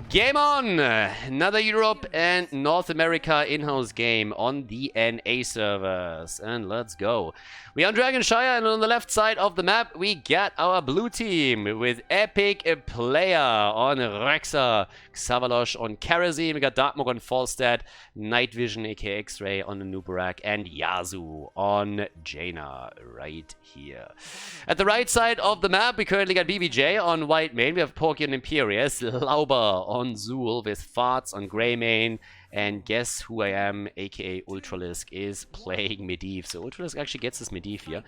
Game on! Another Europe and North America in-house game on the NA servers. And let's go. We are on Dragonshire, and on the left side of the map, we get our blue team with Epic Player on Rexa, Xavalosh on Karazim, we got Darkmog on Falstad, Night Vision aka X-Ray on Nubarak, and Yazu on Jaina right here. At the right side of the map, we currently got BBJ on White Main, we have Porky on Imperius, Lauber on Zool with Farts on Grey Main, and guess who I am, aka Ultralisk, is playing Medivh. So Ultralisk actually gets this Medivh here.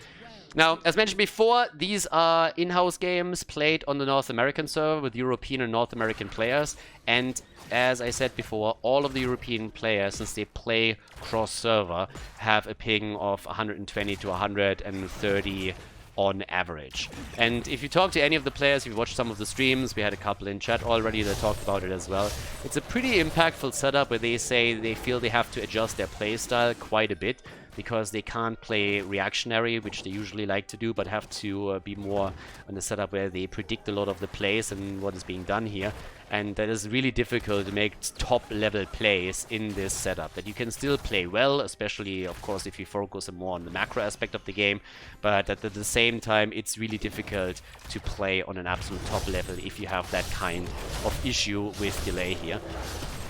Now, as mentioned before, these are in-house games played on the North American server with European and North American players. And as I said before, all of the European players, since they play cross-server, have a ping of 120 to 130 on average. And if you talk to any of the players, if you watched some of the streams, we had a couple in chat already that talked about it as well. It's a pretty impactful setup where they say they feel they have to adjust their playstyle quite a bit because they can't play reactionary, which they usually like to do, but have to be more on the setup where they predict a lot of the plays and what is being done here. And that is really difficult to make top-level plays in this setup. That you can still play well, especially, of course, if you focus more on the macro aspect of the game. But at the same time, it's really difficult to play on an absolute top level if you have that kind of issue with delay here.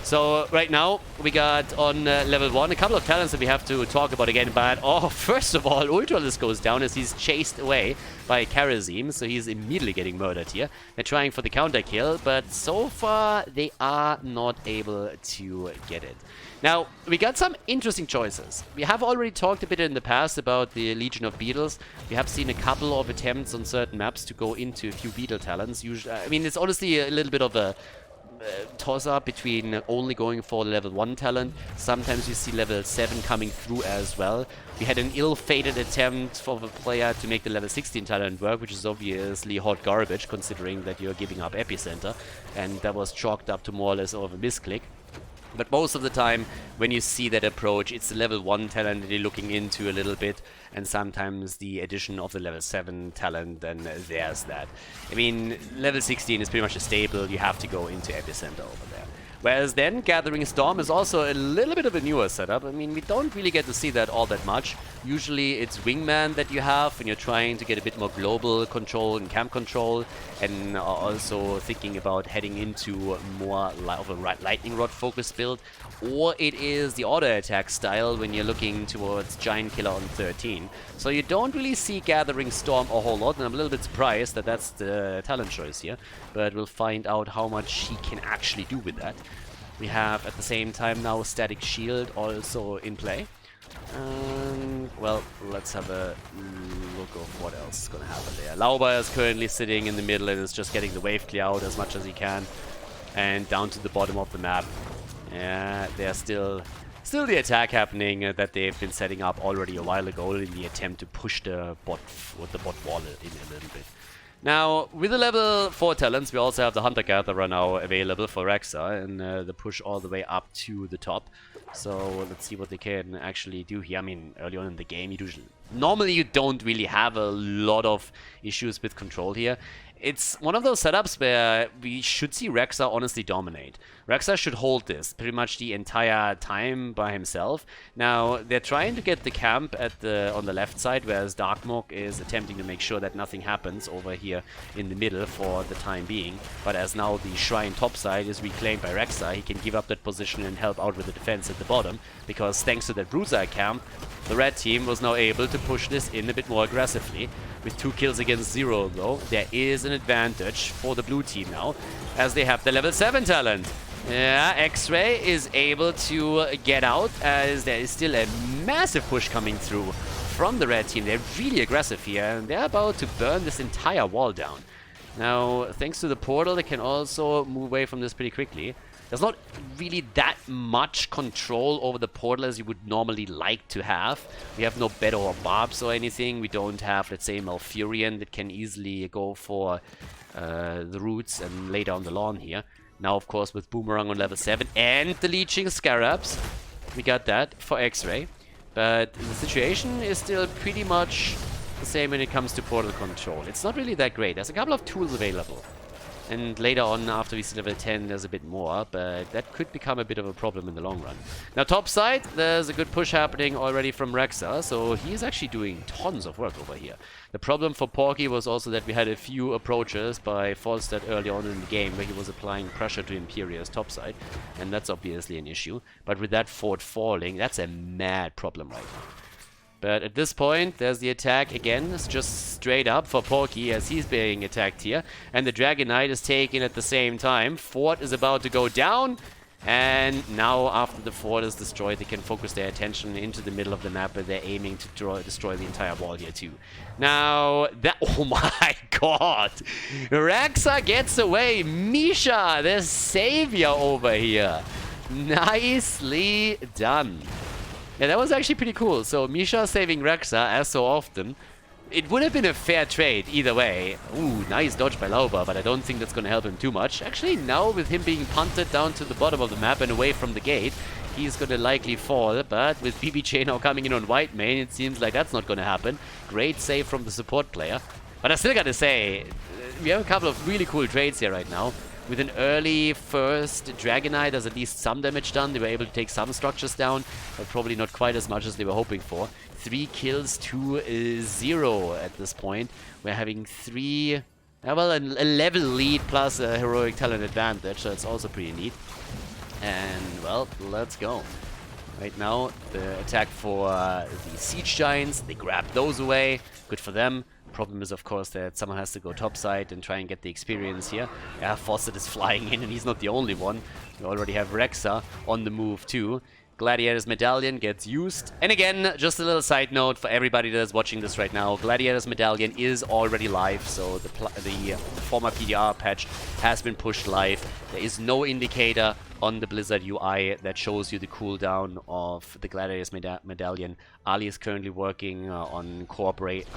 So right now we got on level 1 a couple of talents that we have to talk about again, but first of all, Ultralisk goes down as he's chased away by Karazim, so he's immediately getting murdered here. They're trying for the counter kill, but so far they are not able to get it. Now, we got some interesting choices. We have already talked a bit in the past about the Legion of Beetles. We have seen a couple of attempts on certain maps to go into a few Beetle talents. Usually, I mean, it's honestly a little bit of a toss-up between only going for level 1 talent. Sometimes you see level 7 coming through as well. We had an ill-fated attempt for the player to make the level 16 talent work, which is obviously hot garbage considering that you're giving up Epicenter, and that was chalked up to more or less of a misclick. But most of the time, when you see that approach, it's the level 1 talent that you're looking into a little bit, and sometimes the addition of the level 7 talent, and there's that. I mean, level 16 is pretty much a staple, you have to go into Epicenter over there. Whereas then, Gathering Storm is also a little bit of a newer setup. I mean, we don't really get to see that all that much. Usually it's Wingman that you have when you're trying to get a bit more global control and camp control, and also thinking about heading into more of a Lightning Rod focused build. Or it is the auto attack style when you're looking towards Giant Killer on 13. So you don't really see Gathering Storm a whole lot, and I'm a little bit surprised that that's the talent choice here. But we'll find out how much he can actually do with that. We have at the same time now Static Shield also in play. Well, let's have a look of what else is going to happen there. Lauber is currently sitting in the middle and is just getting the wave clear out as much as he can. And down to the bottom of the map. Yeah, there's still the attack happening that they've been setting up already a while ago in the attempt to push the bot wall in a little bit. Now, with the level 4 talents, we also have the Hunter-Gatherer now available for Rexa, and the push all the way up to the top. So, let's see what they can actually do here. I mean, early on in the game, normally you don't really have a lot of issues with control here. It's one of those setups where we should see Rexa honestly dominate. Rexa should hold this pretty much the entire time by himself. Now, they're trying to get the camp on the left side, whereas Darkmog is attempting to make sure that nothing happens over here in the middle for the time being. But as now the shrine topside is reclaimed by Rexa, he can give up that position and help out with the defense at the bottom, because thanks to that Bruiser camp, the red team was now able to push this in a bit more aggressively. With 2 kills against 0 though, there is an advantage for the blue team now, as they have the level 7 talent. Yeah, X-Ray is able to get out, as there is still a massive push coming through from the red team. They're really aggressive here, and they're about to burn this entire wall down. Now, thanks to the portal, they can also move away from this pretty quickly. There's not really that much control over the portal as you would normally like to have. We have no Beto or Barbs or anything. We don't have, let's say, Malfurion that can easily go for the roots and lay down the lawn here. Now, of course, with Boomerang on level 7 and the Leeching Scarabs, we got that for X-Ray. But the situation is still pretty much the same when it comes to portal control. It's not really that great. There's a couple of tools available. And later on, after we see level 10, there's a bit more, but that could become a bit of a problem in the long run. Now, top side, there's a good push happening already from Rexa, so he's actually doing tons of work over here. The problem for Porky was also that we had a few approaches by Falstad early on in the game where he was applying pressure to Imperia's top side, and that's obviously an issue. But with that fort falling, that's a mad problem right now. But at this point, there's the attack again. It's just straight up for Porky as he's being attacked here. And the Dragon Knight is taken at the same time. Fort is about to go down. And now, after the fort is destroyed, they can focus their attention into the middle of the map, but they're aiming to destroy the entire wall here too. Now, that... Oh my god! Rexa gets away! Misha, the savior over here! Nicely done. Yeah, that was actually pretty cool. So, Misha saving Rexa, as so often. It would have been a fair trade either way. Ooh, nice dodge by Lauba, but I don't think that's going to help him too much. Actually, now with him being punted down to the bottom of the map and away from the gate, he's going to likely fall. But with BBJ now coming in on white main, it seems like that's not going to happen. Great save from the support player. But I still got to say, we have a couple of really cool trades here right now. With an early first Dragonite, there's at least some damage done. They were able to take some structures down, but probably not quite as much as they were hoping for. 3 kills to 0 at this point. We're having 3... well, a level lead plus a heroic talent advantage. So that's also pretty neat. And, well, let's go. Right now, the attack for the Siege Giants. They grab those away. Good for them. Problem is, of course, that someone has to go topside and try and get the experience here. Yeah, Fawcett is flying in, and he's not the only one. We already have Rexa on the move, too. Gladiator's Medallion gets used. And again, just a little side note for everybody that is watching this right now. Gladiator's Medallion is already live, so the former PDR patch has been pushed live. There is no indicator on the Blizzard UI that shows you the cooldown of the Gladiator's Medallion. Ali is currently working on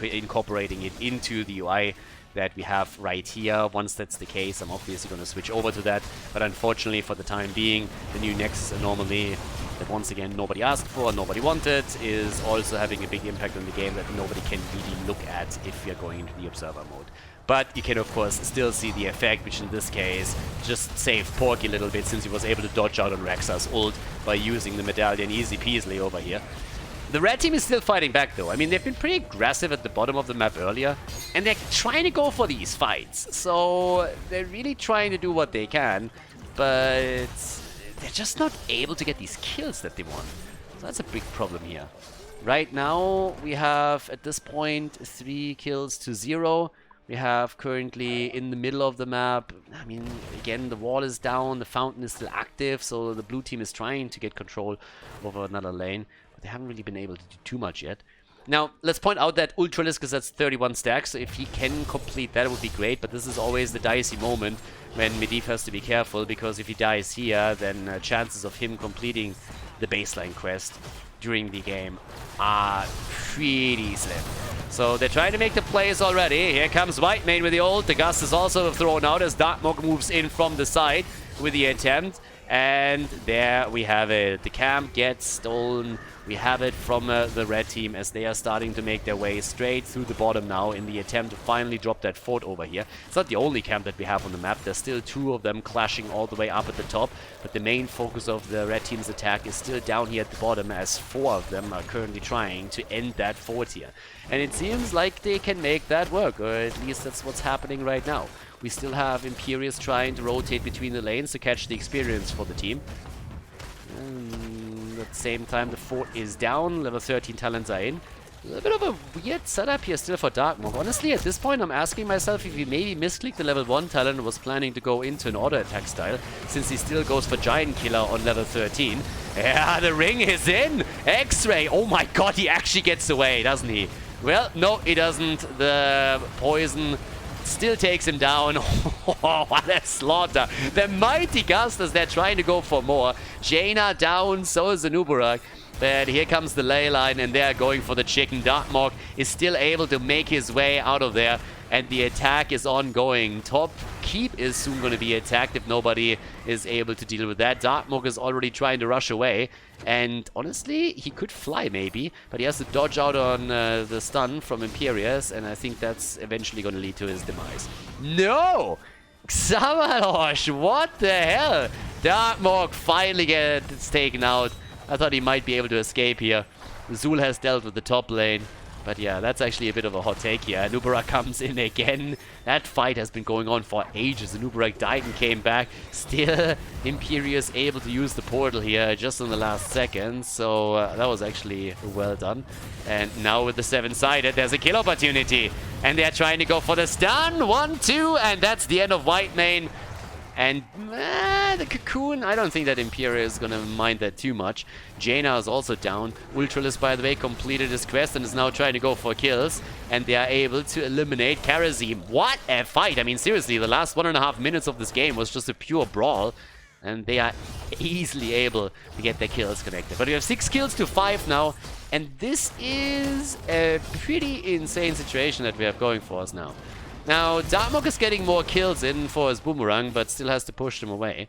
incorporating it into the UI that we have right here. Once that's the case, I'm obviously going to switch over to that. But unfortunately, for the time being, the new Nexus anomaly that once again nobody asked for, nobody wanted, is also having a big impact on the game that nobody can really look at if you're going into the observer mode. But you can of course still see the effect, which in this case just saved Porky a little bit since he was able to dodge out on Rexa's ult by using the medallion easy peasily over here. The red team is still fighting back though. I mean, they've been pretty aggressive at the bottom of the map earlier, and they're trying to go for these fights. So they're really trying to do what they can, but they're just not able to get these kills that they want. So that's a big problem here. Right now, we have, at this point, 3 kills to 0. We have currently in the middle of the map, I mean, again, the wall is down, the fountain is still active, so the blue team is trying to get control over another lane, but they haven't really been able to do too much yet. Now, let's point out that Ultralisk is at 31 stacks, so if he can complete that, it would be great, but this is always the dicey moment when Medivh has to be careful, because if he dies here, then chances of him completing the baseline quest during the game are pretty slim. So they're trying to make the plays already. Here comes White Mane with the ult. The Gust is also thrown out as Darkmog moves in from the side with the attempt. And there we have it. The camp gets stolen. We have it from the red team as they are starting to make their way straight through the bottom now in the attempt to finally drop that fort over here. It's not the only camp that we have on the map. There's still 2 of them clashing all the way up at the top, but the main focus of the red team's attack is still down here at the bottom as 4 of them are currently trying to end that fort here. And it seems like they can make that work, or at least that's what's happening right now. We still have Imperius trying to rotate between the lanes to catch the experience for the team. And at the same time, the fort is down. Level 13 talents are in. A little bit of a weird setup here still for Darkmog. Honestly, at this point, I'm asking myself if he maybe misclicked the level 1 talent and was planning to go into an auto attack style, since he still goes for Giant Killer on level 13. Yeah, the ring is in! X-Ray! Oh my god, he actually gets away, doesn't he? Well, no, he doesn't. The poison still takes him down. Oh, what a slaughter. The mighty Gust as they're trying to go for more. Jaina down, so is Zanuburak. But here comes the ley line and they're going for the chicken. Darkmog is still able to make his way out of there. And the attack is ongoing. Top keep is soon going to be attacked if nobody is able to deal with that. Darkmog is already trying to rush away. And honestly, he could fly maybe. But he has to dodge out on the stun from Imperius. And I think that's eventually going to lead to his demise. No! Xamalosh, what the hell? Darkmorg finally gets taken out. I thought he might be able to escape here. Zul has dealt with the top lane. But yeah, that's actually a bit of a hot take here. Nubarak comes in again. That fight has been going on for ages. Nubarak died and came back. Still, Imperius able to use the portal here just in the last second. So that was actually well done. And now with the 7-sided, there's a kill opportunity. And they're trying to go for the stun. 1, 2, and that's the end of Whitemane. And the Cocoon, I don't think that Imperius is going to mind that too much. Jaina is also down. Ultralis, by the way, completed his quest and is now trying to go for kills. And they are able to eliminate Karazim. What a fight! I mean, seriously, the last 1.5 minutes of this game was just a pure brawl. And they are easily able to get their kills connected. But we have 6 kills to 5 now. And this is a pretty insane situation that we have going for us now. Now, Darkmok is getting more kills in for his Boomerang, but still has to push them away.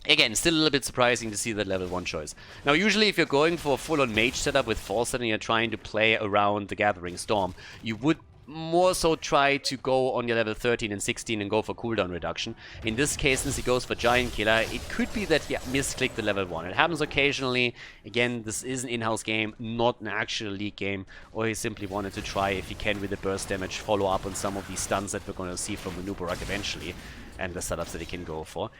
Again, still a little bit surprising to see that level 1 choice. Now, usually if you're going for a full-on mage setup with Falset and you're trying to play around the Gathering Storm, you would more so try to go on your level 13 and 16 and go for cooldown reduction. In this case, since he goes for Giant Killer, it could be that he misclicked the level 1. It happens occasionally. Again, this is an in-house game, not an actual league game. Or he simply wanted to try, if he can, with the burst damage, follow up on some of these stuns that we're going to see from Nubarak eventually. And the setups that he can go for.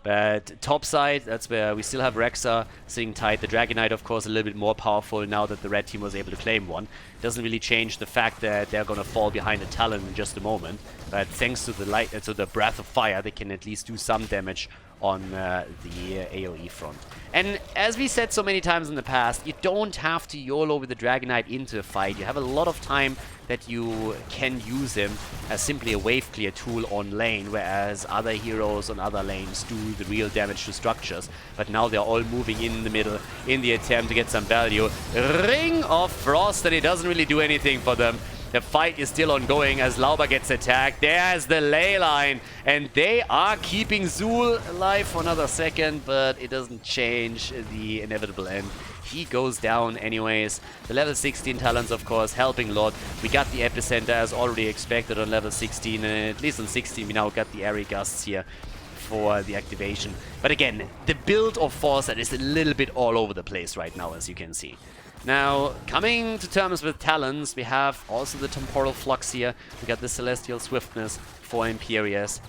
But top side, that's where we still have Rexa sitting tight. The Dragon Knight, of course, a little bit more powerful now that the red team was able to claim one. Doesn't really change the fact that they're going to fall behind the Talon in just a moment. But thanks to the Breath of Fire, they can at least do some damage on the AoE front. And as we said so many times in the past, you don't have to YOLO with the Dragon Knight into a fight. You have a lot of time that you can use him as simply a wave clear tool on lane, whereas other heroes on other lanes do the real damage to structures. But now they're all moving in the middle in the attempt to get some value. Ring of Frost, and it doesn't really do anything for them. The fight is still ongoing as Lauber gets attacked. There's the ley line. And they are keeping Zul alive for another second, but it doesn't change the inevitable end. He goes down anyways. The level 16 Talons, of course, helping a lot. We got the Epicenter as already expected on level 16. And at least on 16, we now got the Airy Gusts here for the activation. But again, the build of Foresight is a little bit all over the place right now, as you can see. Now, coming to terms with Talons, we have also the Temporal Flux here. We got the Celestial Swiftness for Imperius.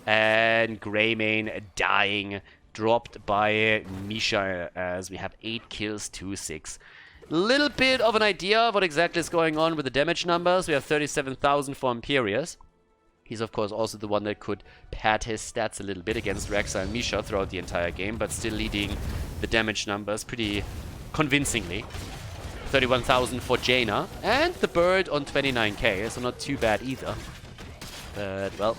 And Greymane dying, dropped by Misha, as we have 8 kills to 6. Little bit of an idea of what exactly is going on with the damage numbers. We have 37,000 for Imperius. He's, of course, also the one that could pad his stats a little bit against Rexa and Misha throughout the entire game, but still leading the damage numbers pretty convincingly. 31,000 for Jaina, and the bird on 29k, so not too bad either. But, well,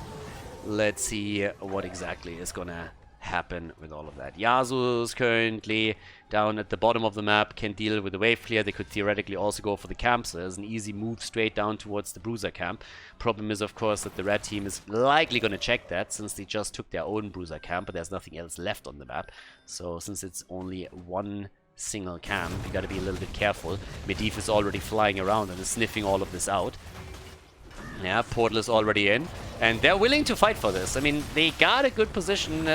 let's see what exactly is gonna happen with all of that. Yasuo's currently down at the bottom of the map, can deal with the wave clear. They could theoretically also go for the camp, so there's an easy move straight down towards the Bruiser camp. Problem is, of course, that the red team is likely going to check that, since they just took their own Bruiser camp, but there's nothing else left on the map. So since it's only one single camp, you gotta be a little bit careful. Medivh is already flying around and is sniffing all of this out. Yeah, Portal is already in, and they're willing to fight for this. I mean, they got a good position,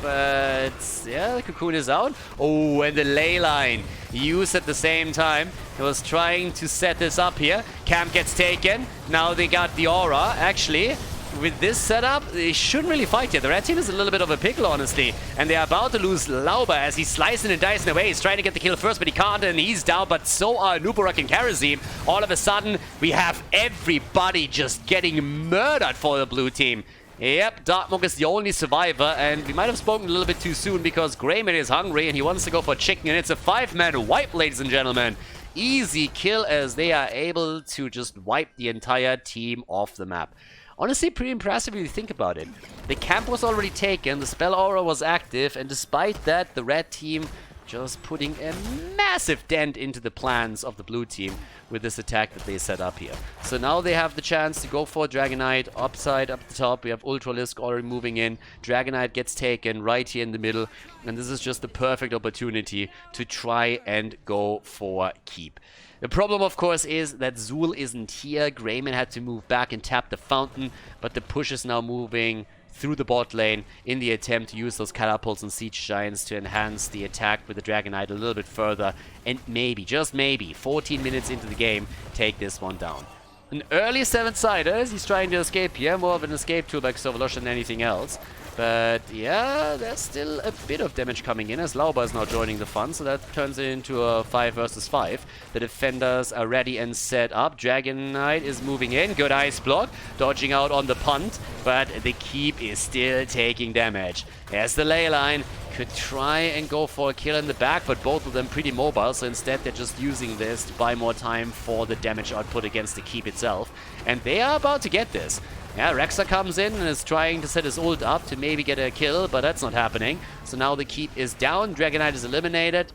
but yeah, the Cocoon is out. Oh, and the ley line used at the same time. He was trying to set this up here. Camp gets taken. Now they got the aura, actually. With this setup, they shouldn't really fight here. The red team is a little bit of a pickle, honestly. And they are about to lose Lauber as he's slicing and dicing away. He's trying to get the kill first, but he can't, and he's down. But so are Nubarak and Karazim. All of a sudden, we have everybody just getting murdered for the blue team. Yep, Darkmok is the only survivor, and we might have spoken a little bit too soon because Greymane is hungry and he wants to go for chicken, and it's a 5-man wipe, ladies and gentlemen. Easy kill as they are able to just wipe the entire team off the map. Honestly, pretty impressive if you think about it. The camp was already taken, the spell aura was active, and despite that, the red team just putting a massive dent into the plans of the blue team with this attack that they set up here. So now they have the chance to go for Dragon Knight, upside, up the top. We have Ultralisk already moving in. Dragon Knight gets taken right here in the middle, and this is just the perfect opportunity to try and go for keep. The problem, of course, is that Zul isn't here. Greymane had to move back and tap the fountain, but the push is now moving through the bot lane in the attempt to use those catapults and siege giants to enhance the attack with the Dragon Knight a little bit further, and maybe, just maybe, 14 minutes into the game, take this one down. An early 7-sider as he's trying to escape here, more of an escape tool by Xovolosh than anything else. But yeah, there's still a bit of damage coming in as Lauba is now joining the fun, so that turns it into a 5 versus 5. The defenders are ready and set up. Dragon Knight is moving in. Good ice block, dodging out on the punt, but the keep is still taking damage. There's the ley line. Could try and go for a kill in the back, but both of them pretty mobile, so instead they're just using this to buy more time for the damage output against the keep itself. And they are about to get this. Yeah, Rexa comes in and is trying to set his ult up to maybe get a kill, but that's not happening. So now the keep is down, Dragon Knight is eliminated,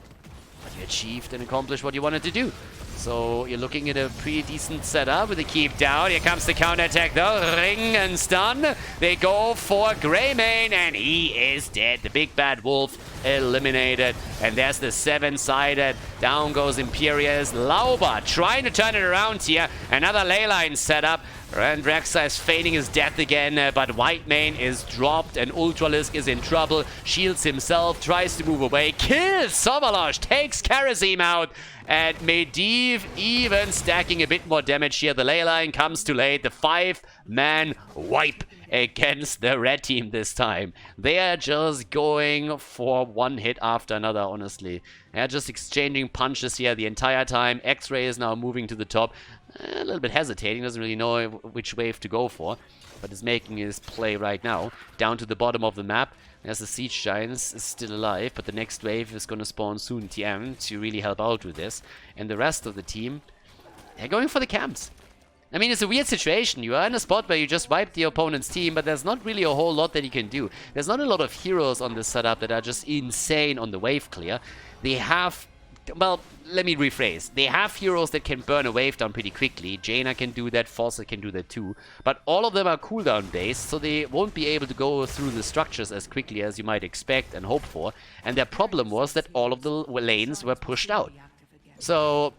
but you achieved and accomplished what you wanted to do. So you're looking at a pretty decent setup with the keep down. Here comes the counterattack though. Ring and stun. They go for Greymane and he is dead. The big bad wolf eliminated. And there's the 7-sided. Down goes Imperius. Lauba trying to turn it around here. Another leyline setup. And Rexa is feigning his death again, but Whitemane is dropped and Ultralisk is in trouble. Shields himself, tries to move away, kills Xovolosh, takes Kharazim out, and Medivh even stacking a bit more damage here. The leyline comes too late. The 5-man wipe against the red team this time. They are just going for one hit after another, honestly. They're just exchanging punches here the entire time. X-Ray is now moving to the top. A little bit hesitating, doesn't really know which wave to go for, but is making his play right now. Down to the bottom of the map, there's the Siege Giants is still alive, but the next wave is going to spawn soon, TM, to really help out with this. And the rest of the team, they're going for the camps. I mean, it's a weird situation. You are in a spot where you just wipe the opponent's team, but there's not really a whole lot that you can do. There's not a lot of heroes on this setup that are just insane on the wave clear. They have... Well, let me rephrase. They have heroes that can burn a wave down pretty quickly. Jaina can do that, Fawcett can do that too. But all of them are cooldown based, so they won't be able to go through the structures as quickly as you might expect and hope for. And their problem was that all of the lanes were pushed out. So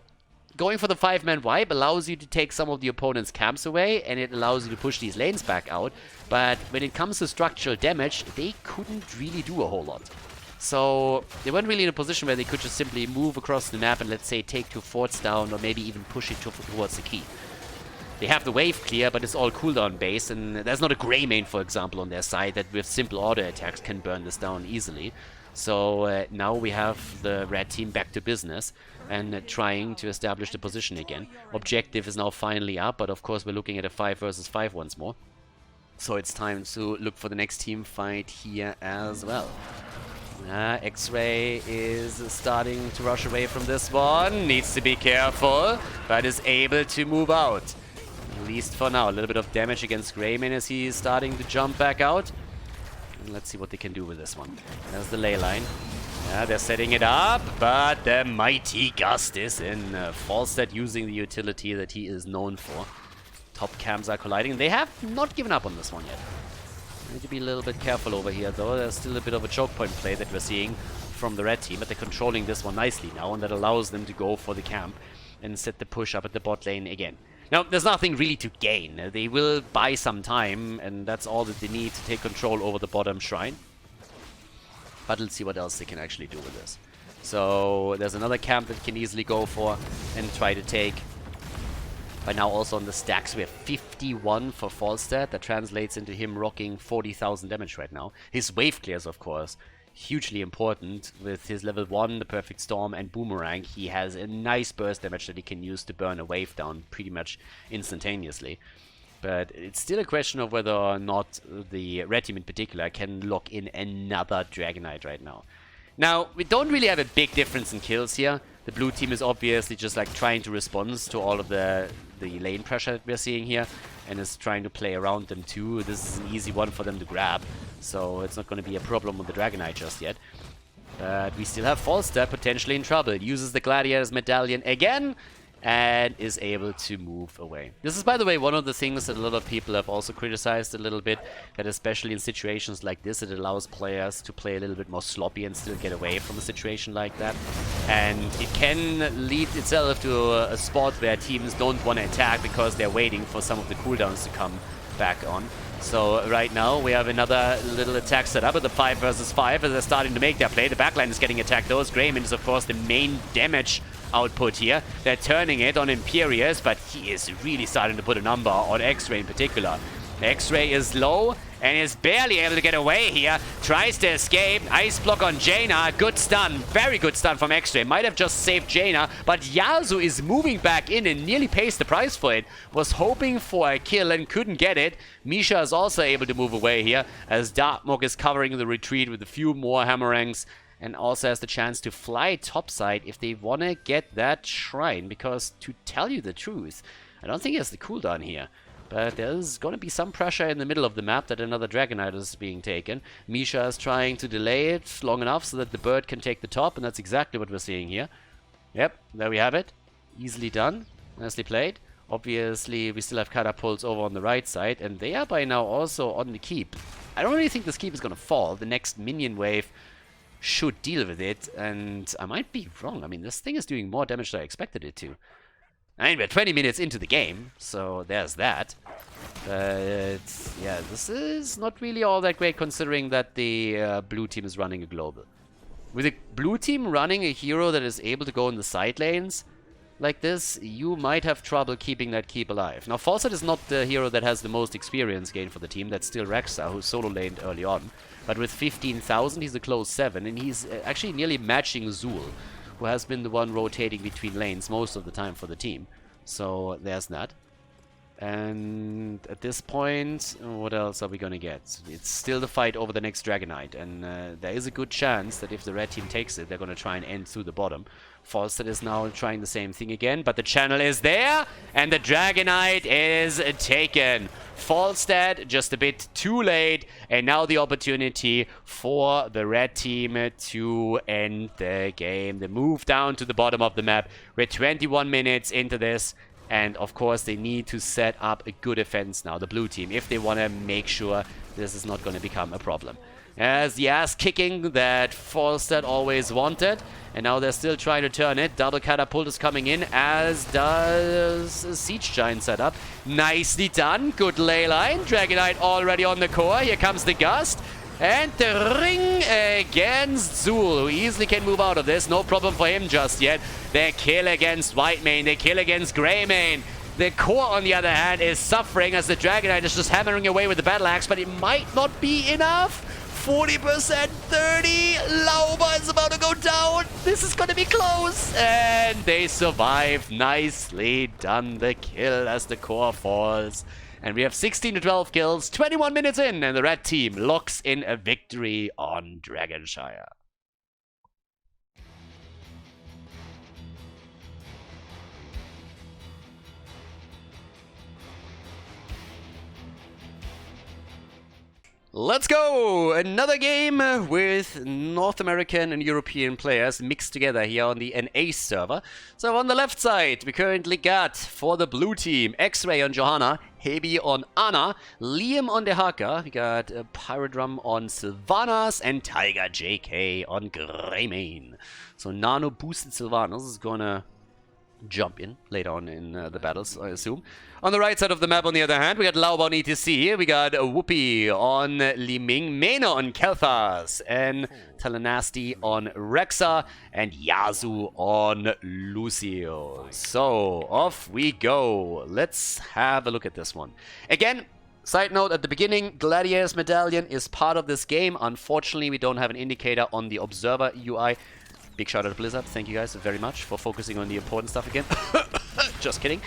going for the 5-man wipe allows you to take some of the opponent's camps away, and it allows you to push these lanes back out. But when it comes to structural damage, they couldn't really do a whole lot. So they weren't really in a position where they could just simply move across the map and, let's say, take 2 forts down or maybe even push it towards the key. They have the wave clear, but it's all cooldown based, and there's not a Greymane, for example, on their side that with simple auto attacks can burn this down easily. So now we have the red team back to business and trying to establish the position again. Objective is now finally up, but of course we're looking at a 5 versus 5 once more. So it's time to look for the next team fight here as well. X-Ray is starting to rush away from this one. Needs to be careful, but is able to move out. At least for now. A little bit of damage against Greymane as he's starting to jump back out. And let's see what they can do with this one. There's the ley line. Yeah, they're setting it up, but the mighty Gust is in. Falstad using the utility that he is known for. Top cams are colliding. They have not given up on this one yet. Need to be a little bit careful over here, though. There's still a bit of a choke point play that we're seeing from the red team, but they're controlling this one nicely now, and that allows them to go for the camp and set the push up at the bot lane again. Now, there's nothing really to gain. They will buy some time, and that's all that they need to take control over the bottom shrine. But let's see what else they can actually do with this. So there's another camp that can easily go for and try to take. By now also on the stacks we have 51 for Falstad. That translates into him rocking 40,000 damage right now. His wave clears, of course, hugely important. With his level 1, the Perfect Storm and Boomerang, he has a nice burst damage that he can use to burn a wave down pretty much instantaneously. But it's still a question of whether or not the red team in particular can lock in another Dragon Knight right now. Now, we don't really have a big difference in kills here. The blue team is obviously just like trying to respond to all of the lane pressure that we're seeing here, and is trying to play around them too. This is an easy one for them to grab, so it's not going to be a problem with the Dragon Knight just yet. But we still have Falstad potentially in trouble. Uses the Gladiator's Medallion again, and is able to move away. This is, by the way, one of the things that a lot of people have also criticized a little bit, that especially in situations like this, it allows players to play a little bit more sloppy and still get away from a situation like that. And it can lead itself to a spot where teams don't want to attack because they're waiting for some of the cooldowns to come back on. So right now we have another little attack set up with the 5 versus 5 as they're starting to make their play. The backline is getting attacked though. Greymane is of course the main damage output here. They're turning it on Imperius, but he is really starting to put a number on X-Ray in particular. X-Ray is low and is barely able to get away here. Tries to escape. Ice block on Jaina. Good stun. Very good stun from X-Ray. Might have just saved Jaina, but Yasuo is moving back in and nearly pays the price for it. Was hoping for a kill and couldn't get it. Misha is also able to move away here as Darkmok is covering the retreat with a few more hammerangs and also has the chance to fly topside if they want to get that shrine, because to tell you the truth, I don't think he has the cooldown here. But there's going to be some pressure in the middle of the map that another Dragonite is being taken. Misha is trying to delay it long enough so that the bird can take the top, and that's exactly what we're seeing here. Yep, there we have it. Easily done. Nicely played. Obviously, we still have catapults over on the right side, and they are by now also on the keep. I don't really think this keep is going to fall. The next minion wave should deal with it, and I might be wrong. I mean, this thing is doing more damage than I expected it to. I mean, we're 20 minutes into the game, so there's that. But, yeah, this is not really all that great considering that the blue team is running a global. With the blue team running a hero that is able to go in the side lanes like this, you might have trouble keeping that keep alive. Now, Falset is not the hero that has the most experience gain for the team. That's still Rexa, who solo laned early on. But with 15,000, he's a close 7, and he's actually nearly matching Zul, who has been the one rotating between lanes most of the time for the team. So there's that. And at this point, what else are we going to get? It's still the fight over the next Dragonite, and there is a good chance that if the red team takes it, they're going to try and end through the bottom. Falstad is now trying the same thing again, but the channel is there, and the Dragonite is taken. Falstad just a bit too late, and now the opportunity for the red team to end the game. They move down to the bottom of the map. We're 21 minutes into this, and of course they need to set up a good defense now, the blue team, if they want to make sure this is not going to become a problem. As the ass kicking that Falstad always wanted, and now they're still trying to turn it. Double catapult is coming in, as does a Siege Giant setup. Nicely done. Good ley line. Dragonite already on the core. Here comes the gust. And the ring against Zul, who easily can move out of this. No problem for him just yet. The kill against Whitemane. The kill against Greymane. The core, on the other hand, is suffering as the Dragonite is just hammering away with the battle axe, but it might not be enough. 40%, 30. Lauber is about to go down. This is going to be close. And they survive. Nicely done, the kill as the core falls. And we have 16 to 12 kills, 21 minutes in, and the red team locks in a victory on Dragonshire. Let's go! Another game with North American and European players mixed together here on the NA server. So on the left side, we currently got, for the blue team, X-Ray on Johanna, Hebi on Anna, Liam on Dehaka, we got Pyrodrum on Sylvanas, and Tiger JK on Greymane. So Nano boosted Sylvanas is gonna jump in later on in the battles, I assume. On the right side of the map, on the other hand, we got Laoba on ETC, we got Whoopi on Liming, Mena on Kelthas, and Telenasti on Rexa, and Yasu on Lucio. So, off we go. Let's have a look at this one. Again, side note at the beginning, Gladiator's Medallion is part of this game. Unfortunately, we don't have an indicator on the Observer UI. Big shout out to Blizzard. Thank you guys very much for focusing on the important stuff again. Just kidding.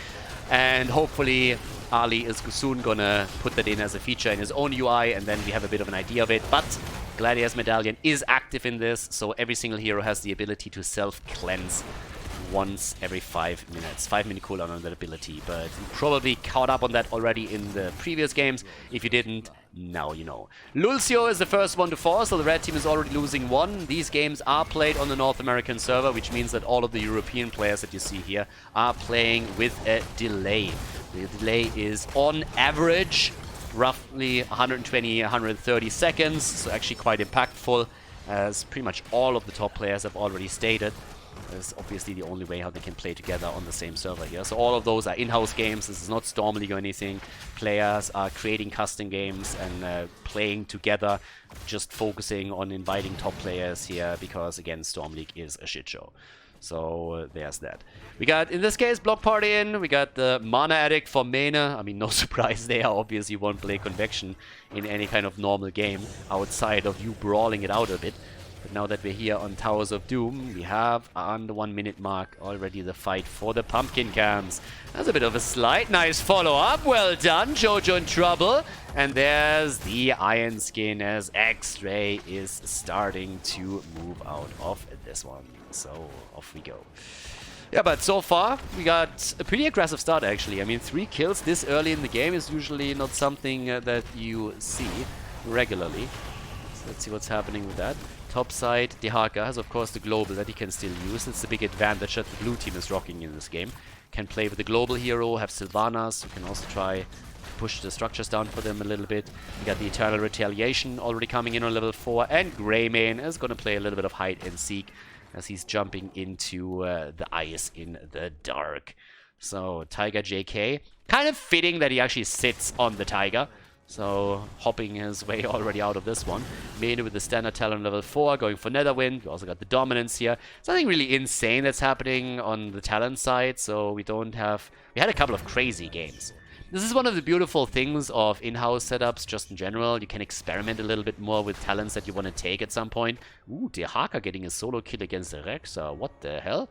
And hopefully Ali is soon gonna put that in as a feature in his own UI, and then we have a bit of an idea of it. But Gladiator's Medallion is active in this, so every single hero has the ability to self-cleanse once every 5 minutes. 5-minute cooldown on that ability, but you probably caught up on that already in the previous games. If you didn't, now you know. Lucio is the first one to fall, so the red team is already losing 1. These games are played on the North American server, which means that all of the European players that you see here are playing with a delay. The delay is on average roughly 120, 130 seconds, so actually quite impactful, as pretty much all of the top players have already stated is obviously the only way how they can play together on the same server here. So all of those are in-house games. This is not Storm League or anything. Players are creating custom games and playing together, just focusing on inviting top players here because, again, Storm League is a shit show. So there's that. We got, in this case, Block Party in. We got the Mana Addict for Mane. I mean, no surprise there. Obviously, you won't play Convection in any kind of normal game outside of you brawling it out a bit. But now that we're here on Towers of Doom, we have on the 1 minute mark already the fight for the pumpkin cams. That's a bit of a slide. Nice follow-up. Well done. Jojo in trouble. And there's the Iron Skin as X-Ray is starting to move out of this one. So off we go. Yeah, but so far we got a pretty aggressive start actually. I mean, 3 kills this early in the game is usually not something that you see regularly. So let's see what's happening with that. Top side, Dehaka has of course the global that he can still use. It's a big advantage that the blue team is rocking in this game. Can play with the global hero, have Sylvanas, who can also try to push the structures down for them a little bit. We got the Eternal Retaliation already coming in on level 4, and Greymane is going to play a little bit of hide and seek as he's jumping into the ice in the dark. So Tiger JK, kind of fitting that he actually sits on the Tiger. So hopping his way already out of this one. Mane with the standard talent level 4, going for Netherwind. We also got the dominance here. It's nothing really insane that's happening on the talent side, so we don't have... We had a couple of crazy games. This is one of the beautiful things of in-house setups, just in general. You can experiment a little bit more with talents that you want to take at some point. Ooh, Dehaka getting a solo kill against the Rexa. What the hell?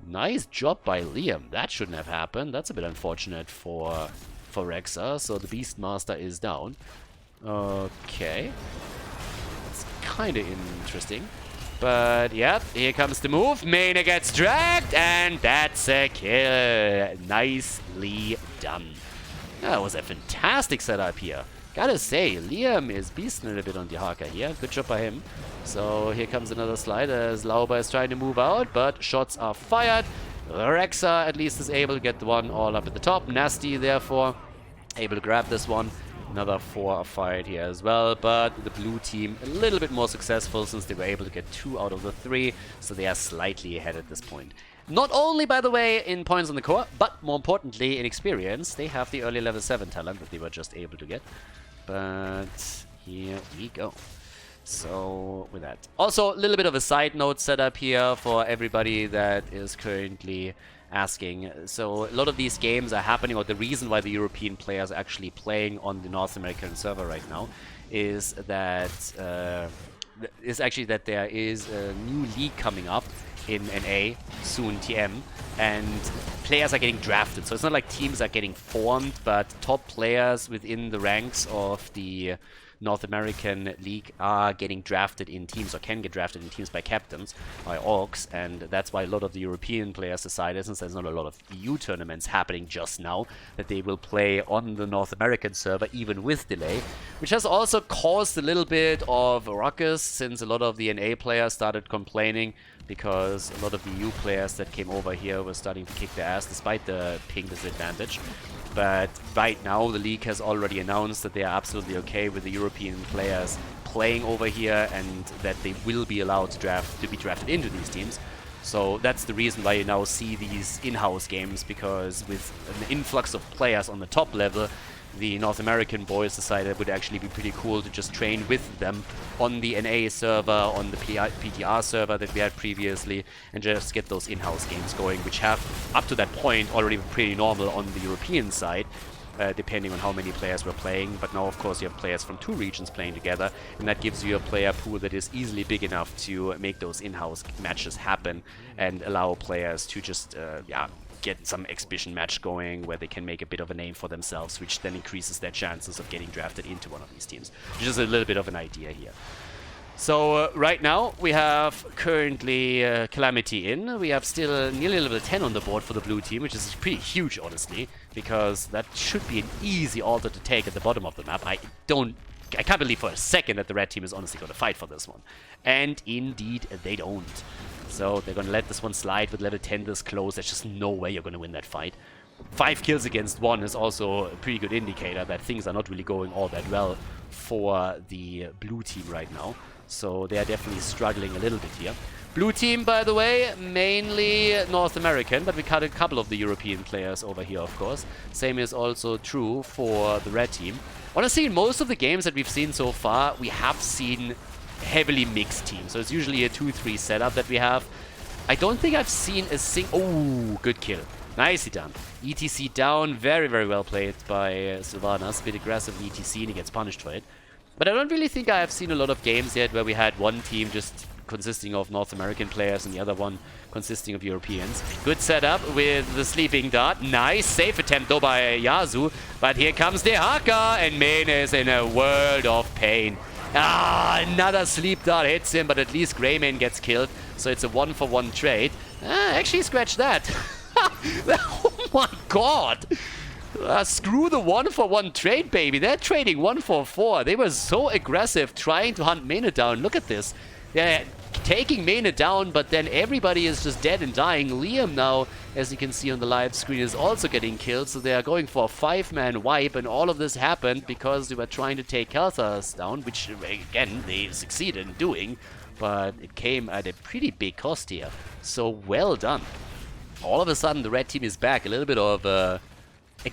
Nice job by Liam. That shouldn't have happened. That's a bit unfortunate for Rexa. So the Beastmaster is down. Okay. That's kind of interesting. But, yeah, here comes the move. Mane gets dragged, and that's a kill. Nicely done. That was a fantastic setup here. Gotta say, Liam is beasting a bit on Dehaka here. Good job by him. So here comes another slide as Lauber is trying to move out, but shots are fired. Rexa at least is able to get the one all up at the top. Nasty, therefore, able to grab this one. Another 4 are fired here as well, but the blue team a little bit more successful since they were able to get 2 out of the 3, so they are slightly ahead at this point. Not only, by the way, in points on the core, but more importantly in experience. They have the early level 7 talent that they were just able to get. But here we go. So, with that. Also, a little bit of a side note setup here for everybody that is currently asking. So, a lot of these games are happening, or the reason why the European players are actually playing on the North American server right now is that there is a new league coming up in NA, soon TM, and players are getting drafted. So it's not like teams are getting formed, but top players within the ranks of the North American League are getting drafted in teams, or can get drafted in teams by captains, by orgs, and that's why a lot of the European players decided, since there's not a lot of EU tournaments happening just now, that they will play on the North American server, even with delay, which has also caused a little bit of ruckus, since a lot of the NA players started complaining because a lot of the EU players that came over here were starting to kick their ass despite the ping disadvantage. But right now the league has already announced that they are absolutely okay with the European players playing over here and that they will be allowed to be drafted into these teams. So that's the reason why you now see these in-house games, because with an influx of players on the top level, the North American boys decided it would actually be pretty cool to just train with them on the NA server, on the PTR server that we had previously, and just get those in-house games going, which have, up to that point, already been pretty normal on the European side, depending on how many players were playing. But now, of course, you have players from 2 regions playing together, and that gives you a player pool that is easily big enough to make those in-house matches happen and allow players to just, get some exhibition match going where they can make a bit of a name for themselves, which then increases their chances of getting drafted into one of these teams, which is a little bit of an idea here. So right now we have currently Calamity in. We have still nearly level 10 on the board for the blue team, which is pretty huge, honestly, because that should be an easy altar to take at the bottom of the map. I can't believe for a second that the red team is honestly going to fight for this one. And indeed, they don't. So they're going to let this one slide with level 10 this close. There's just no way you're going to win that fight. 5 kills against 1 is also a pretty good indicator that things are not really going all that well for the blue team right now. So they are definitely struggling a little bit here. Blue team, by the way, mainly North American, but we cut a couple of the European players over here, of course. Same is also true for the red team. Honestly, in most of the games that we've seen so far, we have seen heavily mixed teams. So it's usually a 2-3 setup that we have. I don't think I've seen a single... Oh, good kill. Nicely done. ETC down. Very, very well played by Sylvanas. A bit aggressive ETC, and he gets punished for it. But I don't really think I have seen a lot of games yet where we had one team just consisting of North American players and the other one consisting of Europeans. Good setup with the sleeping dart. Nice safe attempt though by Yasu. But here comes the Haka, and Mane is in a world of pain. Ah, another sleep dart hits him, but at least Greymane gets killed. So it's a 1-for-1 trade. Actually, scratch that. Oh my god. Screw the 1-for-1 trade, baby. They're trading 1-for-4. They were so aggressive trying to hunt Mane down. Look at this. They're taking Mane down, but then everybody is just dead and dying. Liam now, as you can see on the live screen, is also getting killed. So they are going for a 5-man wipe, and all of this happened because they were trying to take Khaldor down, which, again, they succeeded in doing. But it came at a pretty big cost here. So well done. All of a sudden, the red team is back. A little bit of...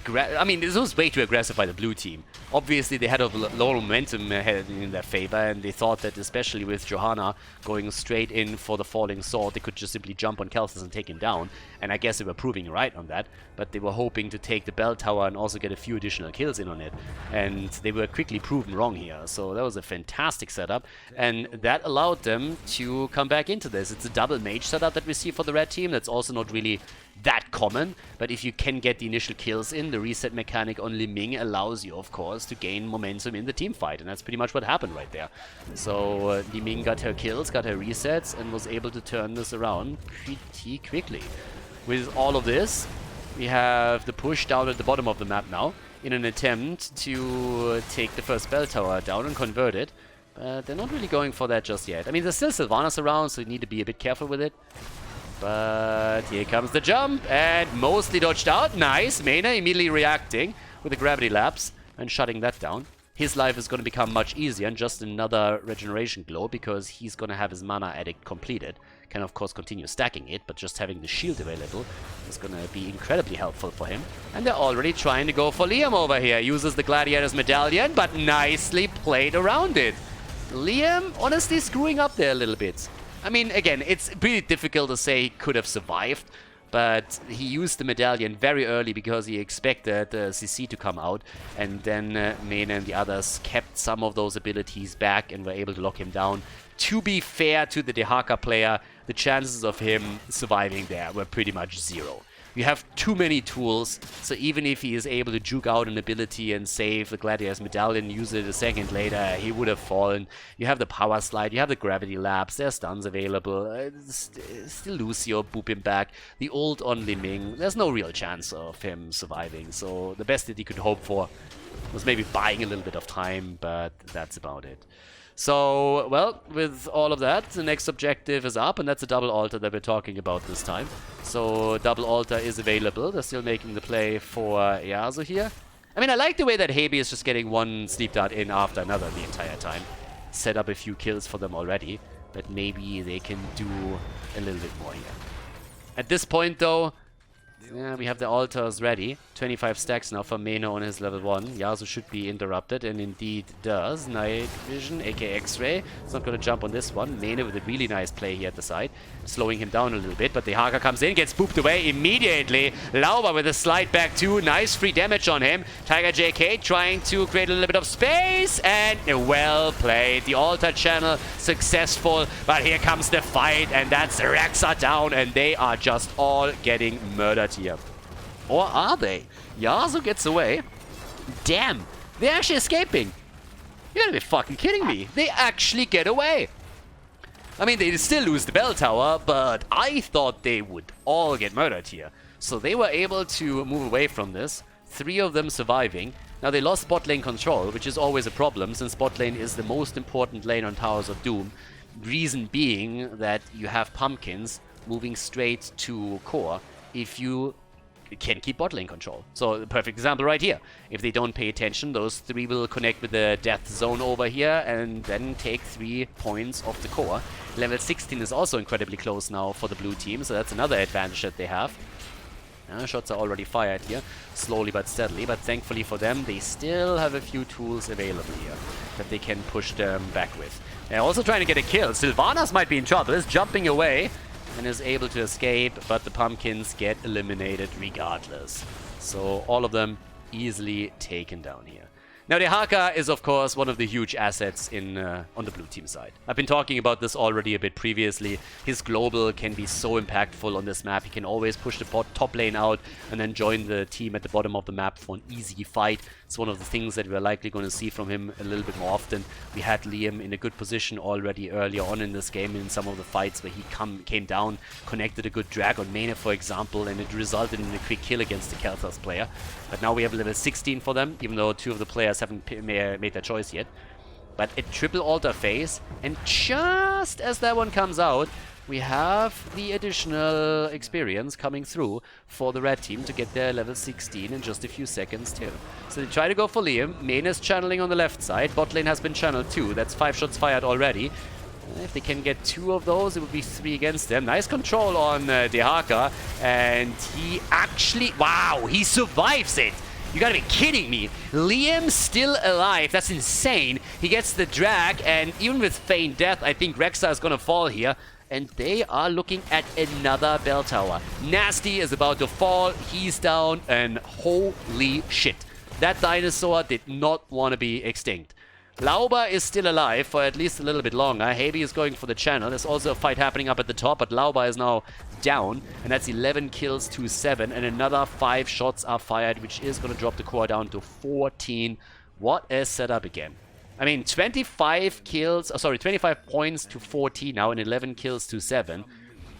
I mean, this was way too aggressive by the blue team. Obviously, they had a low momentum in their favor, and they thought that, especially with Johanna going straight in for the falling sword, they could just simply jump on Khaldor and take him down. And I guess they were proving right on that, but they were hoping to take the bell tower and also get a few additional kills in on it. And they were quickly proven wrong here. So that was a fantastic setup, and that allowed them to come back into this. It's a double mage setup that we see for the red team. That's also not really that common, but if you can get the initial kills in, the reset mechanic on Li Ming allows you, of course, to gain momentum in the team fight, and that's pretty much what happened right there. So Li Ming got her kills, got her resets, and was able to turn this around pretty quickly. With all of this, we have the push down at the bottom of the map now, in an attempt to take the first bell tower down and convert it, but they're not really going for that just yet. I mean, there's still Sylvanas around, so you need to be a bit careful with it. But here comes the jump, and mostly dodged out. Nice. Mane immediately reacting with the gravity lapse and shutting that down. His life is going to become much easier, and just another regeneration glow, because he's going to have his mana addict completed. Can of course continue stacking it, but just having the shield available is going to be incredibly helpful for him. And they're already trying to go for Liam over here. Uses the Gladiator's Medallion, but nicely played around it. Liam honestly screwing up there a little bit. I mean, again, it's pretty difficult to say he could have survived, but he used the medallion very early because he expected CC to come out, and then Mane and the others kept some of those abilities back and were able to lock him down. To be fair to the Dehaka player, the chances of him surviving there were pretty much zero. You have too many tools, so even if he is able to juke out an ability and save the Gladiator's Medallion, use it a second later, he would have fallen. You have the Power Slide, you have the Gravity Lapse, there's stuns available. Still Lucio, boop him back. The ult on Li Ming, there's no real chance of him surviving, so the best that he could hope for was maybe buying a little bit of time, but that's about it. So, well, with all of that, the next objective is up, and that's a double altar that we're talking about this time. So, double altar is available. They're still making the play for Yasu here. I mean, I like the way that Hebe is just getting one sleep dart in after another the entire time. Set up a few kills for them already, but maybe they can do a little bit more here. At this point, though, yeah, we have the altars ready. 25 stacks now for Mane on his level 1. Yasu should be interrupted, and indeed does. Night Vision, aka X-Ray. It's not going to jump on this one. Mane with a really nice play here at the side. Slowing him down a little bit, but the Haka comes in, gets spooked away immediately. Lauber with a slide back too. Nice free damage on him. Tiger JK trying to create a little bit of space, and well played. The altar channel successful, but here comes the fight, and that's Rexa down, and they are just all getting murdered here. Or are they? Yasu gets away. Damn, they're actually escaping. You gotta be fucking kidding me. They actually get away. I mean, they still lose the bell tower, but I thought they would all get murdered here. So they were able to move away from this. 3 of them surviving. Now they lost bot lane control, which is always a problem, since bot lane is the most important lane on Towers of Doom. Reason being that you have pumpkins moving straight to core. If you can keep bot lane control. So the perfect example right here. If they don't pay attention, those 3 will connect with the death zone over here and then take 3 points off the core. Level 16 is also incredibly close now for the blue team, so that's another advantage that they have. Shots are already fired here, slowly but steadily, but thankfully for them, they still have a few tools available here that they can push them back with. They're also trying to get a kill. Sylvanas might be in trouble, is jumping away and is able to escape, but the pumpkins get eliminated regardless. So all of them easily taken down here. Now, Dehaka is, of course, one of the huge assets in on the blue team side. I've been talking about this already a bit previously. His global can be so impactful on this map. He can always push the top lane out and then join the team at the bottom of the map for an easy fight. It's one of the things that we're likely going to see from him a little bit more often. We had Liam in a good position already earlier on in this game in some of the fights where he came down, connected a good drag on Mane, for example, and it resulted in a quick kill against the Khaldor player. But now we have level 16 for them, even though 2 of the players haven't made their choice yet. But a triple altar phase, and just as that one comes out, we have the additional experience coming through for the red team to get their level 16 in just a few seconds too. So they try to go for Liam. Mane is channeling on the left side. Bot lane has been channeled too. That's 5 shots fired already. If they can get 2 of those, it would be 3 against them. Nice control on Dehaka, and he actually... Wow, he survives it! You gotta be kidding me. Liam still alive. That's insane. He gets the drag, and even with feigned death, I think Rexa is gonna fall here. And they are looking at another bell tower. Nasty is about to fall. He's down, and holy shit. That dinosaur did not want to be extinct. Lauba is still alive for at least a little bit longer. Habi is going for the channel. There's also a fight happening up at the top, but Lauba is now down, and that's 11 kills to 7, and another 5 shots are fired, which is going to drop the core down to 14. What a setup again. I mean, 25 kills, 25 points to 14 now, and 11 kills to 7.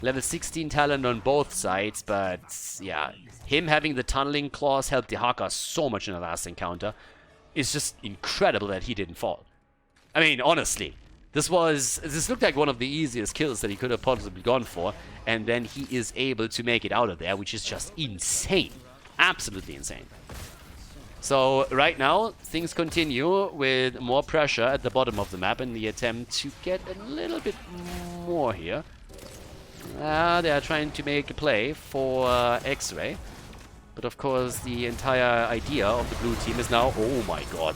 Level 16 talent on both sides, but yeah, him having the tunneling claws helped Dehaka so much in the last encounter. It's just incredible that he didn't fall. I mean, honestly, this looked like one of the easiest kills that he could have possibly gone for, and then he is able to make it out of there, which is just insane. Absolutely insane. So right now, things continue with more pressure at the bottom of the map in the attempt to get a little bit more here. They are trying to make a play for X-Ray. But of course, the entire idea of the blue team is now... Oh my god.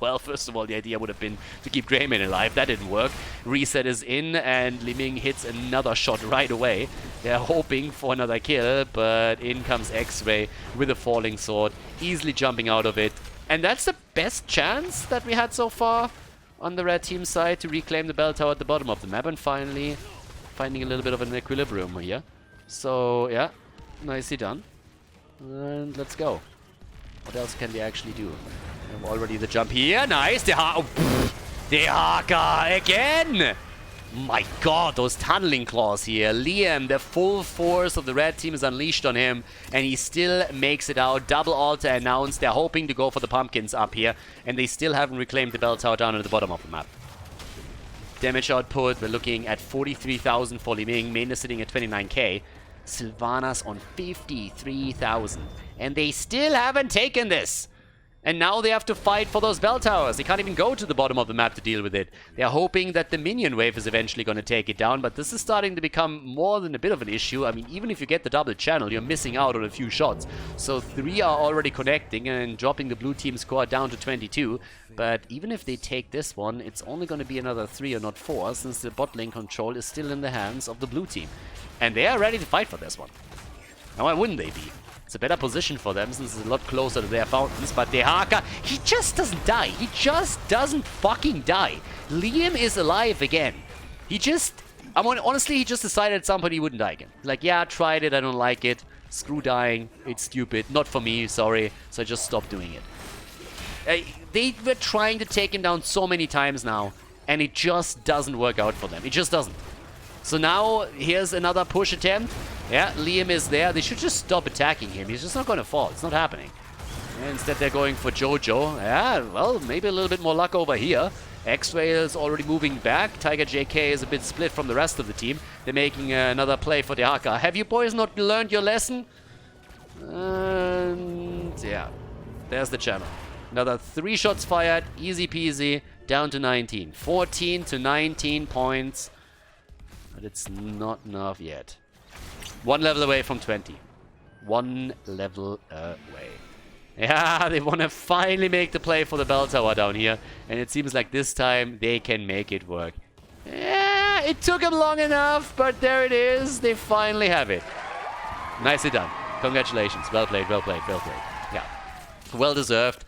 Well, first of all, the idea would have been to keep Greymane alive. That didn't work. Reset is in, and Li Ming hits another shot right away. They're hoping for another kill, but in comes X-Ray with a falling sword, easily jumping out of it. And that's the best chance that we had so far on the red team side to reclaim the bell tower at the bottom of the map, and finally finding a little bit of an equilibrium here. So, yeah, nicely done. And let's go. What else can they actually do? Already the jump here. Nice. Dehaka again. My god, those tunneling claws here. Liam, the full force of the red team is unleashed on him, and he still makes it out. Double altar announced. They're hoping to go for the pumpkins up here, and they still haven't reclaimed the bell tower down at the bottom of the map. Damage output, we're looking at 43,000 for Li Ming. Mane is sitting at 29k. Sylvanas on 53,000. And they still haven't taken this. And now they have to fight for those bell towers. They can't even go to the bottom of the map to deal with it. They're hoping that the minion wave is eventually going to take it down, but this is starting to become more than a bit of an issue. I mean, even if you get the double channel, you're missing out on a few shots. So 3 are already connecting and dropping the blue team score down to 22. But even if they take this one, it's only going to be another 3 or not 4, since the bot lane control is still in the hands of the blue team. And they are ready to fight for this one. Now, why wouldn't they be? It's a better position for them since it's a lot closer to their fountains. But Dehaka, he just doesn't die. He just doesn't fucking die. Liam is alive again. He just... I mean, honestly, he just decided at some point he wouldn't die again. Like, yeah, I tried it. I don't like it. Screw dying. It's stupid. Not for me. Sorry. So I just stopped doing it. They were trying to take him down so many times now. And it just doesn't work out for them. It just doesn't. So now, here's another push attempt. Yeah, Liam is there. They should just stop attacking him. He's just not going to fall. It's not happening. And instead, they're going for Jojo. Yeah, well, maybe a little bit more luck over here. X-Ray is already moving back. Tiger JK is a bit split from the rest of the team. They're making another play for Dehaka. Have you boys not learned your lesson? And yeah, there's the channel. Another 3 shots fired, easy peasy, down to 19. 14 to 19 points, but it's not enough yet. 1 level away from 20. 1 level away. Yeah, they want to finally make the play for the bell tower down here, and it seems like this time they can make it work. Yeah, it took them long enough, but there it is. They finally have it. Nicely done. Congratulations. Well played, well played, well played. Yeah, well deserved.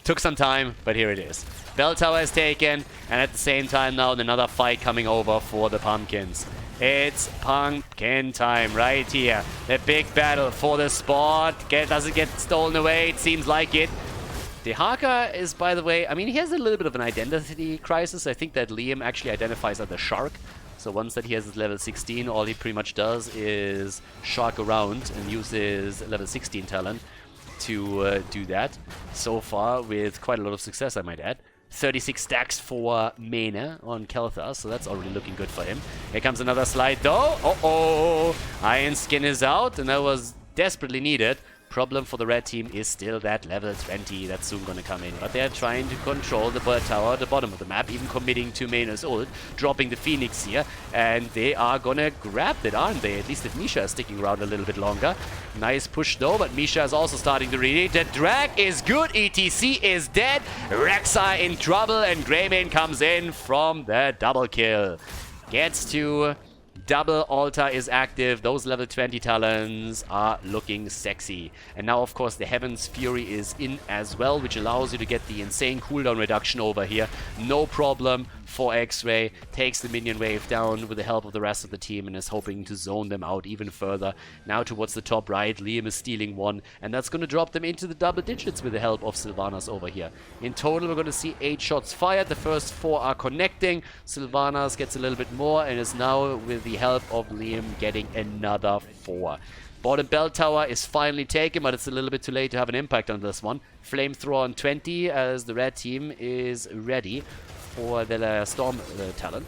Took some time, but here it is. Bell tower is taken, and at the same time now another fight coming over for the Pumpkins. It's pumpkin time right here. The big battle for the spot. Does it get stolen away? It seems like it. Dehaka is, by the way, I mean, he has a little bit of an identity crisis. I think that Liam actually identifies as the shark. So once that he has his level 16, all he pretty much does is shark around and uses level 16 talent to do that. So far with quite a lot of success, I might add. 36 stacks for Mena on Khaldor, so that's already looking good for him. Here comes another slide though. Uh-oh! Iron Skin is out, and that was desperately needed. Problem for the red team is still that level 20 that's soon gonna come in. But they're trying to control the tower at the bottom of the map, even committing to Mena's ult, dropping the Phoenix here, and they are gonna grab it, aren't they? At least if Misha is sticking around a little bit longer. Nice push though, but Misha is also starting to read it. The drag is good, ETC is dead, Rek'Sai in trouble, and Greymane comes in from the double kill. Gets to... Double altar is active. Those level 20 talents are looking sexy. And now, of course, the Heaven's Fury is in as well, which allows you to get the insane cooldown reduction over here. No problem for X-Ray. Takes the minion wave down with the help of the rest of the team and is hoping to zone them out even further. Now towards the top right, Liam is stealing 1, and that's going to drop them into the double digits with the help of Sylvanas over here. In total, we're going to see 8 shots fired. The first 4 are connecting. Sylvanas gets a little bit more and is now, with the help of Liam, getting another 4. Bottom bell tower is finally taken, but it's a little bit too late to have an impact on this one. Flamethrower on 20 as the red team is ready for the storm talent.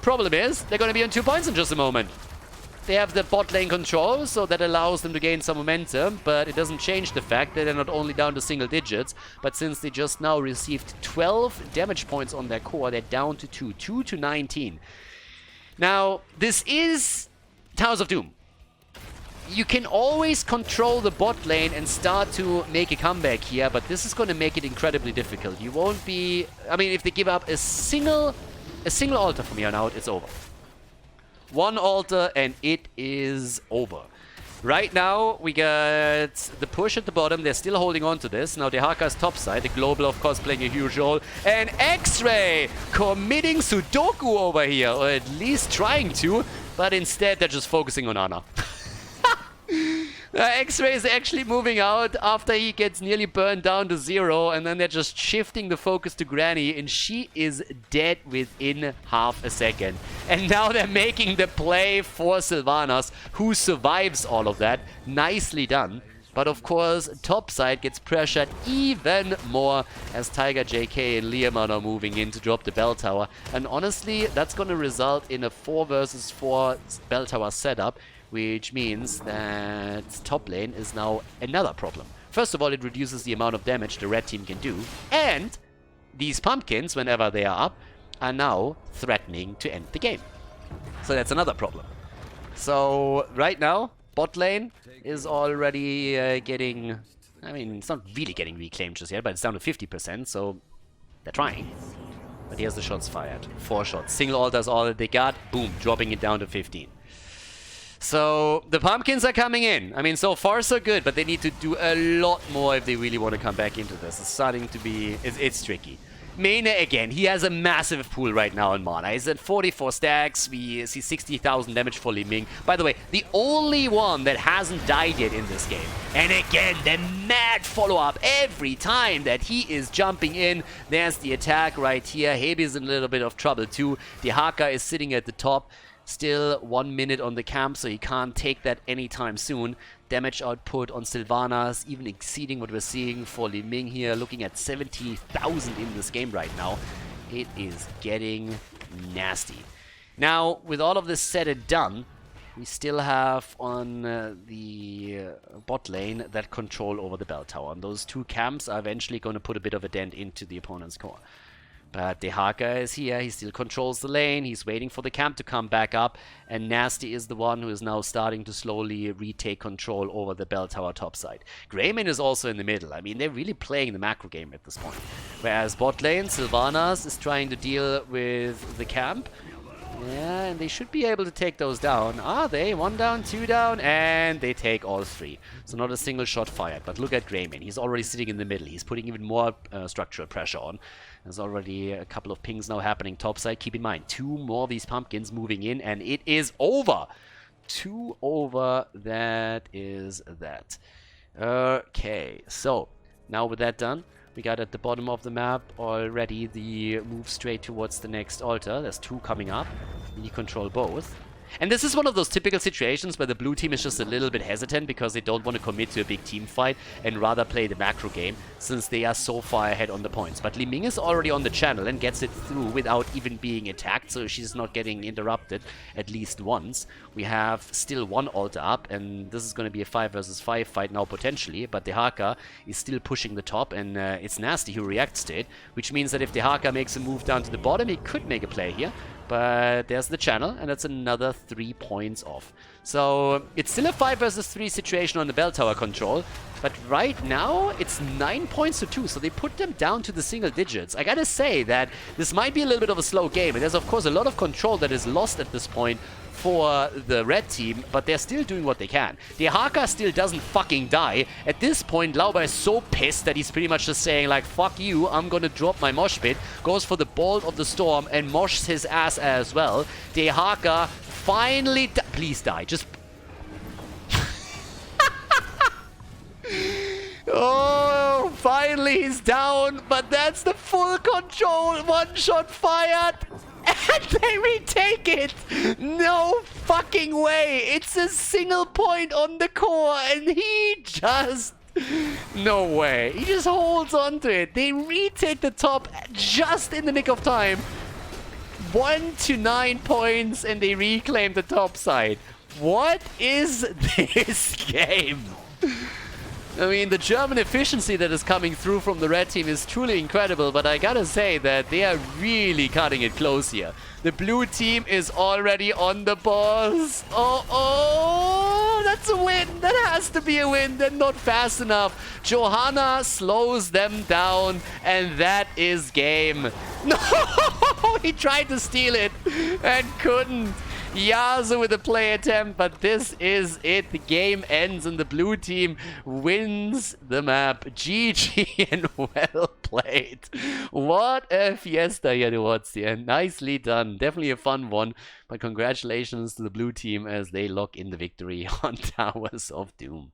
Problem is, they're going to be on 2 points in just a moment. They have the bot lane control, so that allows them to gain some momentum, but it doesn't change the fact that they're not only down to single digits, but since they just now received 12 damage points on their core, they're down to 2 to 19. Now, this is Towers of Doom. You can always control the bot lane and start to make a comeback here, but this is going to make it incredibly difficult. You won't be... I mean, if they give up a single altar from here on out, it's over. 1 altar and it is over. Right now, we got the push at the bottom. They're still holding on to this. Now, Dehaka's top side. The Global, of course, playing a huge role. And X-Ray committing Sudoku over here, or at least trying to, but instead they're just focusing on Ana. X-Ray is actually moving out after he gets nearly burned down to 0, and then they're just shifting the focus to Granny, and she is dead within half a second. And now they're making the play for Sylvanas, who survives all of that. Nicely done. But of course, top side gets pressured even more as Tiger, JK, and Liam are now moving in to drop the bell tower. And honestly, that's going to result in a 4 versus 4 bell tower setup, which means that top lane is now another problem. First of all, it reduces the amount of damage the red team can do, and these pumpkins, whenever they are up, are now threatening to end the game. So that's another problem. So right now, bot lane is already getting... I mean, it's not really getting reclaimed just yet, but it's down to 50%, so they're trying. But here's the shots fired. 4 shots. Single altar is all that they got. Boom, dropping it down to 15. So, the pumpkins are coming in. I mean, so far so good, but they need to do a lot more if they really want to come back into this. It's starting to be... It's tricky. Mena, again, he has a massive pool right now in mana. He's at 44 stacks. We see 60,000 damage for Li Ming. By the way, the only one that hasn't died yet in this game. And again, the mad follow-up every time that he is jumping in. There's the attack right here. Hebe's in a little bit of trouble too. Dehaka is sitting at the top. Still 1 minute on the camp, so he can't take that anytime soon. Damage output on Sylvanas, even exceeding what we're seeing for Li Ming here, looking at 70,000 in this game right now. It is getting nasty. Now, with all of this said and done, we still have on the bot lane that control over the bell tower. And those two camps are eventually going to put a bit of a dent into the opponent's core. But Dehaka is here, he still controls the lane, he's waiting for the camp to come back up, and Nasty is the one who is now starting to slowly retake control over the bell tower topside. Greymane is also in the middle. I mean, they're really playing the macro game at this point. Whereas bot lane, Sylvanas is trying to deal with the camp. Yeah, and they should be able to take those down. Are they? 1 down, 2 down, and they take all 3. So not a single shot fired. But look at Greymane. He's already sitting in the middle. He's putting even more structural pressure on. There's already a couple of pings now happening topside. Keep in mind, 2 more of these pumpkins moving in, and it is over. 2 over. That is that. Okay, so now with that done, we got at the bottom of the map already the move straight towards the next altar. There's 2 coming up. You control both. And this is one of those typical situations where the blue team is just a little bit hesitant because they don't want to commit to a big team fight and rather play the macro game since they are so far ahead on the points. But Li Ming is already on the channel and gets it through without even being attacked, so she's not getting interrupted at least once. We have still 1 altar up, and this is going to be a 5 versus 5 fight now potentially, but Dehaka is still pushing the top, and it's Nasty who reacts to it, which means that if Dehaka makes a move down to the bottom, he could make a play here. But there's the channel, and that's another 3 points off. So it's still a 5 versus 3 situation on the bell tower control. But right now, it's 9 points to 2, so they put them down to the single digits. I gotta say that this might be a little bit of a slow game, and there's of course a lot of control that is lost at this point for the red team, but they're still doing what they can. Dehaka still doesn't fucking die. At this point, Lauba is so pissed that he's pretty much just saying like, fuck you, I'm gonna drop my mosh pit, goes for the Bolt of the Storm and moshs his ass as well. Dehaka finally please die, just... Oh, finally he's down, but that's the full control. 1 shot fired. And they retake it! No fucking way! It's a single point on the core, and he just... No way. He just holds on to it. They retake the top just in the nick of time. 1 to 9 points, and they reclaim the top side. What is this game? I mean, the German efficiency that is coming through from the red team is truly incredible, but I gotta say that they are really cutting it close here. The blue team is already on the boss. Oh, that's a win. That has to be a win. They're not fast enough. Johanna slows them down, and that is game. No, he tried to steal it and couldn't. Yasuo with a play attempt, but this is it. The game ends and the blue team wins the map. GG and well played. What a fiesta here towards the end. Nicely done. Definitely a fun one, but congratulations to the blue team as they lock in the victory on Towers of Doom.